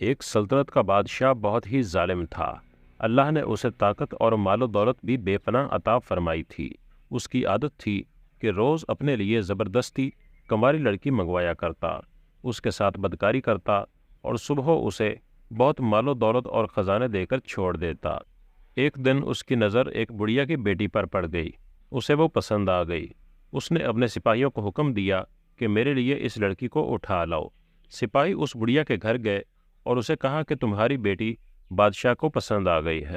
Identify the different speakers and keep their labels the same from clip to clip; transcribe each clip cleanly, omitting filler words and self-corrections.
Speaker 1: ایک سلطنت کا بادشاہ بہت ہی ظالم تھا۔ اللہ نے اسے طاقت اور مال و دولت بھی بے پناہ عطا فرمائی تھی۔ اس کی عادت تھی کہ روز اپنے لیے زبردستی کنواری لڑکی منگوایا کرتا، اس کے ساتھ بدکاری کرتا اور صبح اسے بہت مال و دولت اور خزانے دے کر چھوڑ دیتا۔ ایک دن اس کی نظر ایک بڑھیا کی بیٹی پر پڑ گئی، اسے وہ پسند آ گئی۔ اس نے اپنے سپاہیوں کو حکم دیا کہ میرے لیے اس لڑکی کو اٹھا لاؤ۔ سپاہی اس بڑھیا کے گھر گئے اور اسے کہا کہ تمہاری بیٹی بادشاہ کو پسند آ گئی ہے،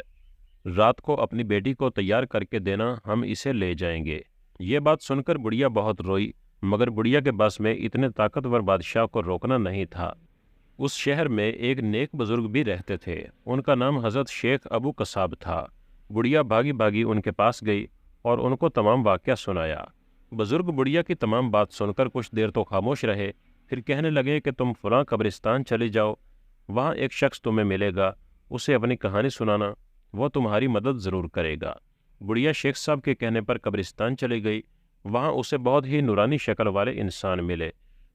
Speaker 1: رات کو اپنی بیٹی کو تیار کر کے دینا، ہم اسے لے جائیں گے۔ یہ بات سن کر بڑھیا بہت روئی، مگر بڑھیا کے بس میں اتنے طاقتور بادشاہ کو روکنا نہیں تھا۔ اس شہر میں ایک نیک بزرگ بھی رہتے تھے، ان کا نام حضرت شیخ ابو قصاب تھا۔ بڑھیا بھاگی بھاگی ان کے پاس گئی اور ان کو تمام واقعہ سنایا۔ بزرگ بڑھیا کی تمام بات سن کر کچھ دیر تو خاموش رہے، پھر کہنے لگے کہ تم فلاں قبرستان چلی جاؤ، وہاں ایک شخص تمہیں ملے گا، اسے اپنی کہانی سنانا، وہ تمہاری مدد ضرور کرے گا۔ بڑھیا شیخ صاحب کے کہنے پر قبرستان چلی گئی، وہاں اسے بہت ہی نورانی شکل والے انسان ملے۔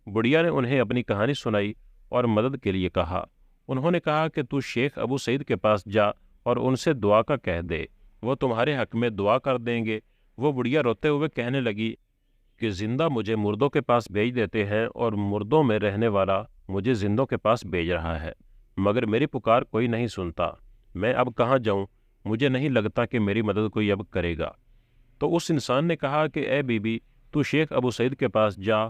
Speaker 1: بڑھیا نے انہیں اپنی کہانی سنائی اور مدد کے لیے کہا۔ انہوں نے کہا کہ تو شیخ ابو سعید کے پاس جا اور ان سے دعا کا کہہ دے، وہ تمہارے حق میں دعا کر دیں گے۔ وہ بڑھیا روتے ہوئے کہنے لگی کہ زندہ مجھے مردوں کے پاس بھیج دیتے ہیں اور مردوں میں رہنے والا مجھے زندوں کے پاس بھیج رہا ہے، مگر میری پکار کوئی نہیں سنتا۔ میں اب کہاں جاؤں؟ مجھے نہیں لگتا کہ میری مدد کوئی اب کرے گا۔ تو اس انسان نے کہا کہ اے بی بی، تو شیخ ابو سعید کے پاس جا،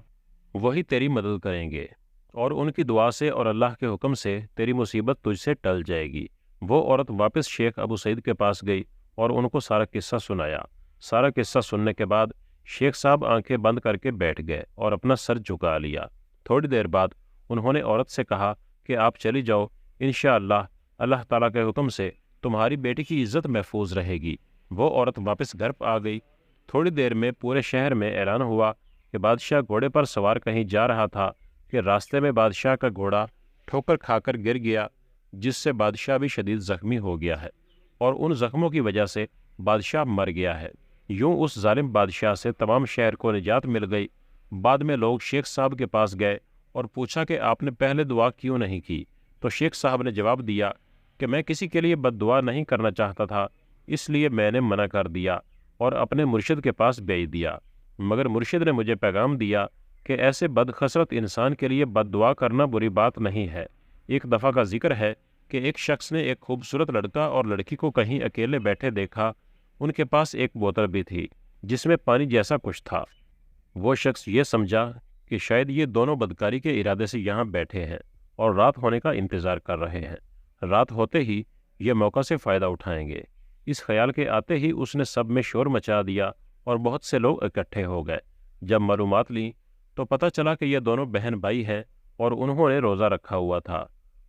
Speaker 1: وہی تیری مدد کریں گے، اور ان کی دعا سے اور اللہ کے حکم سے تیری مصیبت تجھ سے ٹل جائے گی۔ وہ عورت واپس شیخ ابو سعید کے پاس گئی اور ان کو سارا قصہ سنایا۔ سارا قصہ سننے کے بعد شیخ صاحب آنکھیں بند کر کے بیٹھ گئے اور اپنا سر جھکا لیا۔ تھوڑی دیر بعد انہوں نے عورت سے کہا کہ آپ چلی جاؤ، انشاءاللہ اللہ تعالیٰ کے حکم سے تمہاری بیٹی کی عزت محفوظ رہے گی۔ وہ عورت واپس گھر آ گئی۔ تھوڑی دیر میں پورے شہر میں اعلان ہوا کہ بادشاہ گھوڑے پر سوار کہیں جا رہا تھا کہ راستے میں بادشاہ کا گھوڑا ٹھوکر کھا کر گر گیا، جس سے بادشاہ بھی شدید زخمی ہو گیا ہے اور ان زخموں کی وجہ سے بادشاہ مر گیا ہے۔ یوں اس ظالم بادشاہ سے تمام شہر کو نجات مل گئی۔ بعد میں لوگ شیخ صاحب کے پاس گئے اور پوچھا کہ آپ نے پہلے دعا کیوں نہیں کی؟ تو شیخ صاحب نے جواب دیا کہ میں کسی کے لیے بد دعا نہیں کرنا چاہتا تھا، اس لیے میں نے منع کر دیا اور اپنے مرشد کے پاس بھیج دیا، مگر مرشد نے مجھے پیغام دیا کہ ایسے بدخسرت انسان کے لیے بد دعا کرنا بری بات نہیں ہے۔ ایک دفعہ کا ذکر ہے کہ ایک شخص نے ایک خوبصورت لڑکا اور لڑکی کو کہیں اکیلے بیٹھے دیکھا۔ ان کے پاس ایک بوتل بھی تھی جس میں پانی جیسا کچھ تھا۔ وہ شخص یہ سمجھا کہ شاید یہ دونوں بدکاری کے ارادے سے یہاں بیٹھے ہیں اور رات ہونے کا انتظار کر رہے ہیں، رات ہوتے ہی یہ موقع سے فائدہ اٹھائیں گے۔ اس خیال کے آتے ہی اس نے سب میں شور مچا دیا اور بہت سے لوگ اکٹھے ہو گئے۔ جب معلومات لیں تو پتہ چلا کہ یہ دونوں بہن بھائی ہیں اور انہوں نے روزہ رکھا ہوا تھا۔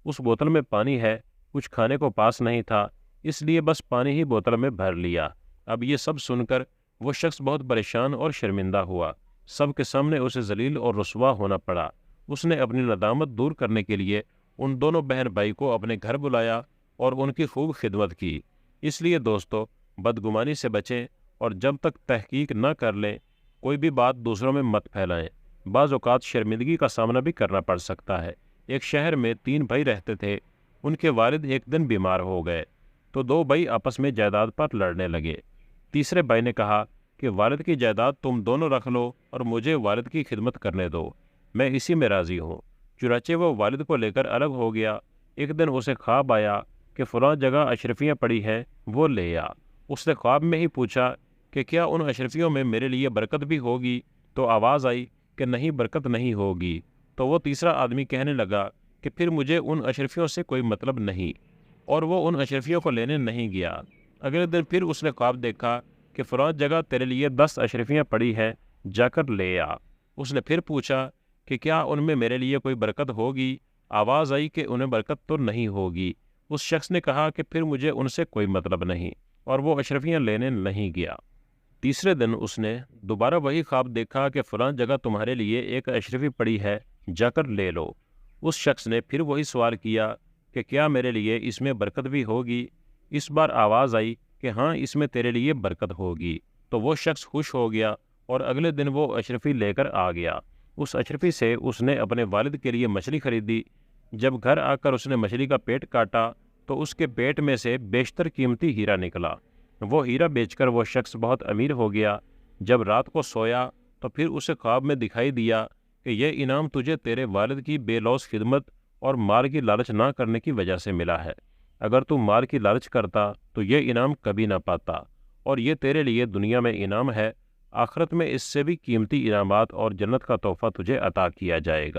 Speaker 1: اس بوتل میں پانی ہے، کچھ کھانے کو پاس نہیں تھا، اس لیے بس پانی ہی بوتل میں بھر لیا۔ اب یہ سب سن کر وہ شخص بہت پریشان اور شرمندہ ہوا، سب کے سامنے اسے ذلیل اور رسوا ہونا پڑا۔ اس نے اپنی ندامت دور کرنے کے لیے ان دونوں بہن بھائی کو اپنے گھر بلایا اور ان کی خوب خدمت کی۔ اس لیے دوستو، بدگمانی سے بچیں اور جب تک تحقیق نہ کر لیں کوئی بھی بات دوسروں میں مت پھیلائیں۔ بعض اوقات شرمندگی کا سامنا بھی کرنا پڑ سکتا ہے۔ ایک شہر میں 3 بھائی رہتے تھے، ان کے والد ایک دن بیمار ہو گئے تو 2 بھائی آپس میں جائیداد پر لڑنے لگے۔ تیسرے بھائی نے کہا کہ والد کی جائیداد تم دونوں رکھ لو اور مجھے والد کی خدمت کرنے دو، میں اسی میں راضی ہوں۔ چنانچہ وہ والد کو لے کر الگ ہو گیا۔ ایک دن اسے خواب آیا کہ فلاں جگہ اشرفیاں پڑی ہیں، وہ لے آ۔ اس نے خواب میں ہی پوچھا کہ کیا ان اشرفیوں میں میرے لیے برکت بھی ہوگی؟ تو آواز آئی کہ نہیں، برکت نہیں ہوگی۔ تو وہ تیسرا آدمی کہنے لگا کہ پھر مجھے ان اشرفیوں سے کوئی مطلب نہیں، اور وہ ان اشرفیوں کو لینے نہیں گیا۔ اگلے دن پھر اس نے خواب دیکھا کہ فلاں جگہ تیرے لیے 10 اشرفیاں پڑی ہیں، جا کر لے آ۔ اس نے پھر پوچھا کہ کیا ان میں میرے لیے کوئی برکت ہوگی؟ آواز آئی کہ انہیں برکت تو نہیں ہوگی۔ اس شخص نے کہا کہ پھر مجھے ان سے کوئی مطلب نہیں، اور وہ اشرفیاں لینے نہیں گیا۔ تیسرے دن اس نے دوبارہ وہی خواب دیکھا کہ فلاں جگہ تمہارے لیے ایک اشرفی پڑی ہے، جا کر لے لو۔ اس شخص نے پھر وہی سوال کیا کہ کیا میرے لیے اس میں برکت بھی ہوگی؟ اس بار آواز آئی کہ ہاں، اس میں تیرے لیے برکت ہوگی۔ تو وہ شخص خوش ہو گیا اور اگلے دن وہ اشرفی لے کر آ گیا۔ اس اشرفی سے اس نے اپنے والد کے لیے مچھلی خریدی۔ جب گھر آ کر اس نے مچھلی کا پیٹ کاٹا تو اس کے پیٹ میں سے بیشتر قیمتی ہیرا نکلا۔ وہ ہیرا بیچ کر وہ شخص بہت امیر ہو گیا۔ جب رات کو سویا تو پھر اسے خواب میں دکھائی دیا کہ یہ انعام تجھے تیرے والد کی بے لوث خدمت اور مال کی لالچ نہ کرنے کی وجہ سے ملا ہے۔ اگر تو مال کی لالچ کرتا تو یہ انعام کبھی نہ پاتا، اور یہ تیرے لیے دنیا میں انعام ہے، آخرت میں اس سے بھی قیمتی انعامات اور جنت کا تحفہ تجھے عطا کیا جائے گا۔